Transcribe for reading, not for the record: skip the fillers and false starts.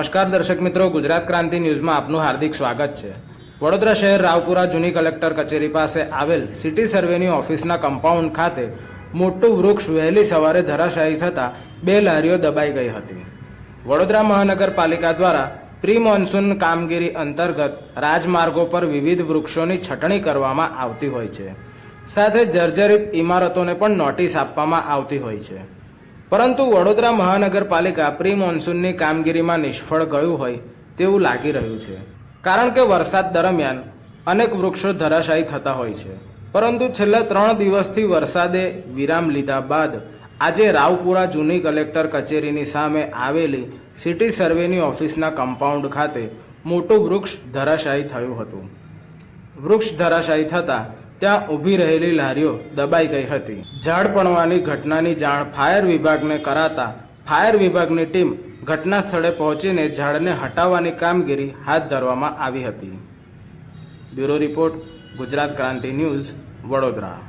નમસ્કાર દર્શક મિત્રો, ગુજરાત ક્રાંતિ ન્યૂઝમાં આપનું હાર્દિક સ્વાગત છે। વડોદરા શહેર રાવપુરા જૂની કલેક્ટર કચેરી પાસે આવેલ સિટી સર્વેની ઓફિસના કમ્પાઉન્ડ ખાતે મોટું વૃક્ષ વહેલી સવારે ધરાશાયી થતાં 2 લારીઓ દબાઈ ગઈ હતી। વડોદરા મહાનગરપાલિકા દ્વારા પ્રી મોન્સૂન કામગીરી અંતર્ગત રાજમાર્ગો પર વિવિધ વૃક્ષોની છટણી કરવામાં આવતી હોય છે, સાથે જર્જરિત ઇમારતોને પણ નોટિસ આપવામાં આવતી હોય છે। પરંતુ વડોદરા મહાનગરપાલિકા પ્રી મોન્સૂનની કામગીરીમાં નિષ્ફળ ગયું હોય તેવું લાગી રહ્યું છે, કારણ કે વરસાદ દરમિયાન અનેક વૃક્ષો ધરાશાયી થતા હોય છે। પરંતુ છેલ્લા 3 દિવસથી વરસાદે વિરામ લીધા બાદ આજે રાવપુરા જૂની કલેક્ટર કચેરીની સામે આવેલી સિટી સર્વેની ઓફિસના કમ્પાઉન્ડ ખાતે મોટું વૃક્ષ ધરાશાયી થયું હતું। વૃક્ષ ધરાશાયી થતાં ત્યાં ઊભી રહેલી લારીઓ દબાઈ ગઈ હતી। ઝાડ પડવાની ઘટનાની જાણ ફાયર વિભાગને કરાતા ફાયર વિભાગની ટીમ ઘટના સ્થળે પહોંચીને ઝાડને હટાવવાની કામગીરી હાથ ધરવામાં આવી હતી। બ્યુરો રિપોર્ટ, ગુજરાત ક્રાંતિ ન્યૂઝ, વડોદરા।